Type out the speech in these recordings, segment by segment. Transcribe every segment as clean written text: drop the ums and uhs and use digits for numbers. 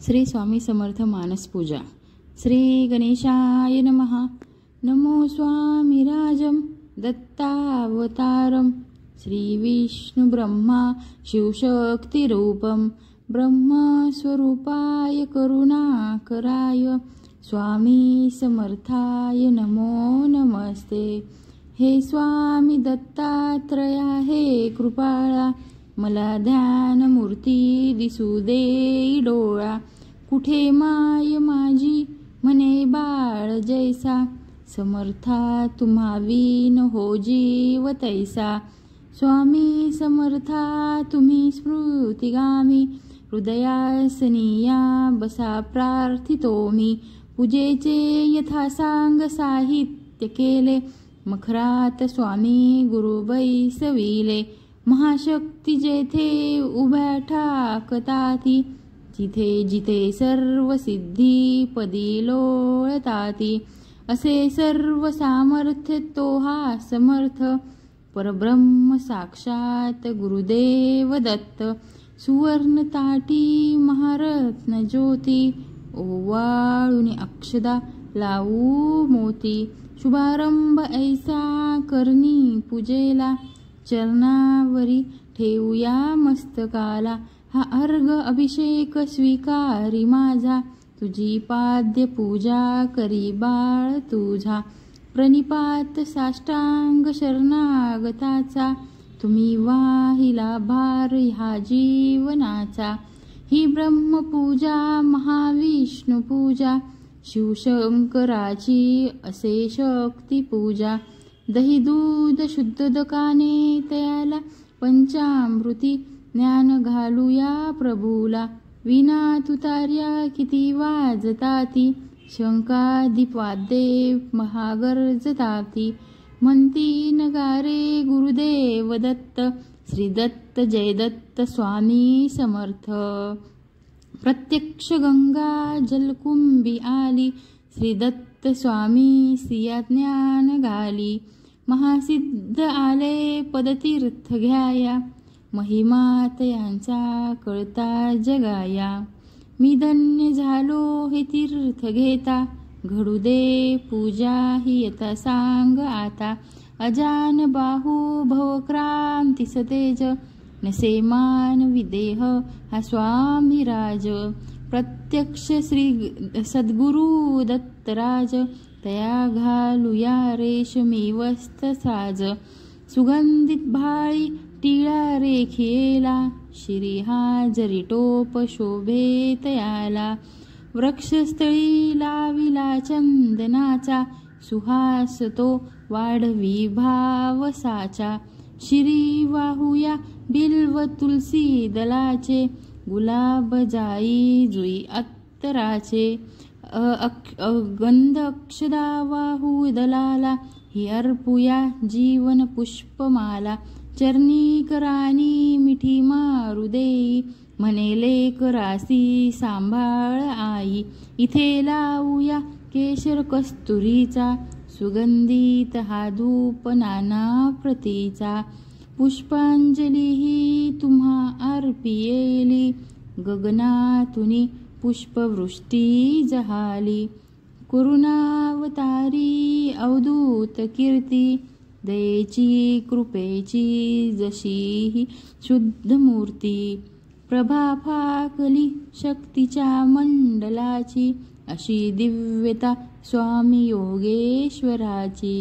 श्री स्वामी समर्थ मानस पूजा. श्री गणेशाय नमः. नमो स्वामीराजं दत्तावतारं श्री विष्णु ब्रह्मा शिवशक्तिरूपं ब्रह्मस्वरूपाय करुणाकराय स्वामी समर्थाय नमो नमस्ते. हे स्वामी दत्तात्रया हे कृपाळा, मला ध्यान मूर्ती दिसू दे डोळा. कुठे माय माझी म्हणे बाळ जैसा, समर्था तुम्हा विन हो जीव तैसा. स्वामी समर्था तुम्ही स्मृतिगामी, हृदयासनिया बसा प्रार्थितो मी. पूजेचे यथासांग साहित्य केले, मखरात स्वामी गुरु बैसविले. महाशक्ती जेथे उभ्या ठाकताती, जिथे जिथे सर्व सिद्धी पदी लोळताती. असे सर्व सामर्थ्य तो हा समर्थ, परब्रह्म साक्षात गुरुदेव दत्त. सुवर्ण ताटी महारत्न ज्योती, ओवाळून अक्षदा लावू मोती. शुभारंभ ऐसा करणी पूजेला, चरणावरी ठेवूया मस्तकाला. हा अर्घ अभिषेक स्वीकारी माझा, तुझी पाद्य पूजा करी बाळ तुझा. प्रणिपात साष्टांग शरणागताचा, तुम्ही वाहिला भार ह्या जीवनाचा. ही ब्रह्मपूजा महाविष्णू पूजा, शिवशंकराची असे शक्ती पूजा. दही दूध शुद्ध दकाने तयाला, पंचामृती ज्ञान घालूया प्रभूला. विना तुतार्या किती वाजताती, शंकादीप वाद्ये महागर्जताती. म्हणती नगारे गुरुदेव दत्त, श्री दत्त जय दत्त स्वामी समर्थ. प्रत्यक्ष गंगा जलकुंभी आली, श्री दत्त स्वामी सिया ज्ञान घाली. महासिद्ध आले पदतीर्थ घ्याया, महिमा तयांचा कळता जगाया. मी धन्य झालो हे तीर्थ घेता, घडू दे पूजा ही यथा सांग आता. अजान बाहू भवक्रांती सतेज, नसे मान विदेह हा स्वामी राज. प्रत्यक्ष श्री सद्गुरु दत्तराज, तया घालूया रेशमी वस्त्र साज. सुगंधित भाळी टिळा रेखिएला, शिरी हा जरी टोप शोभे तयाला. वृक्षस्थळी लाविला चंदनाचा, सुहास तो वाढवी भावसाचा. शिरी वाहूया बिल्व तुलसी दलाचे, गुलाब जाई जुई अत्तराचे. गंध अक्षदा वाहू दलाला, ही अर्पुया जीवन पुष्पमाला. चरणी करानी मिठी मारू देई, म्हणेले करासी सांभाळ आई. इथे लावूया केशर कस्तुरीचा, सुगंधित हा धूप नाना प्रतीचा. पुष्पांजली ही तुम्हा अर्पियेली, गगनातुनी पुष्पवृष्टी जहाली. करुणावतारी अवधूत कीर्ती, दयेची कृपेची जशी ही शुद्ध मूर्ती. प्रभा फाकली शक्तीच्या मंडलाची, अशी दिव्यता स्वामी योगेश्वराची.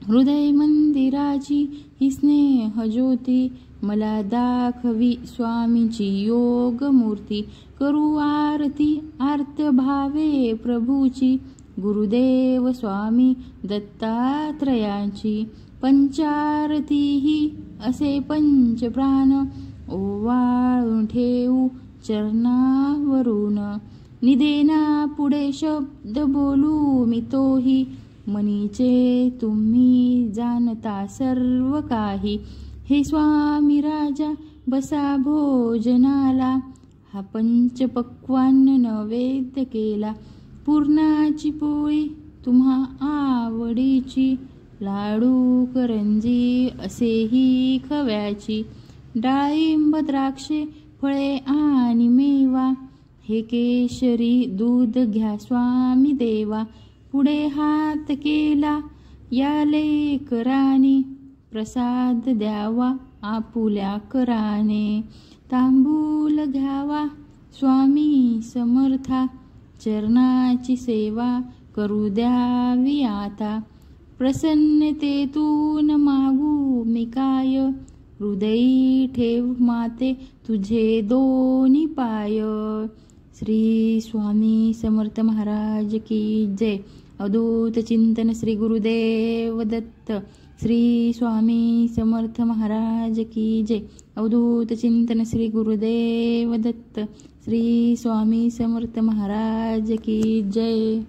हृदय मंदिराची ही स्नेह ज्योती, मला दाखवी स्वामीची योग मूर्ती. करू आरती आर्त भावे प्रभूची, गुरुदेव स्वामी दत्तात्रयाची. पंचारती ही असे पंचप्राण, ओवाळून ठेवू चरणावरून. निदेना पुढे शब्द बोलू मी तोही, मनीचे तुम्ही जाणता सर्व काही. हे स्वामी राजा बसा भोजनाला, हा पंचपक्वान्न नैवेद्य केला. पूर्णाची पोळी तुम्हा आवडीची, लाडू करंजी असेही खव्याची. डाळिंब द्राक्षे फळे आणि मेवा, हे केशरी दूध घ्या स्वामी देवा. पुढे हात केला या लेकराने, प्रसाद द्यावा आपुल्या कराने. तांबूल घ्यावा स्वामी समर्था, चरणाची सेवा करू द्यावी आता. प्रसन्नतेतून मागू मी काय, हृदयी ठेव माते तुझे दोन्ही पाय. श्री स्वामी समर्थ महाराज की जय. अवधूत चिंतन श्री गुरुदेव दत्त. श्री स्वामी समर्थ महाराज की जय. अवधूत चिंतन श्री गुरुदेव दत्त. श्री स्वामी समर्थ महाराज की जय.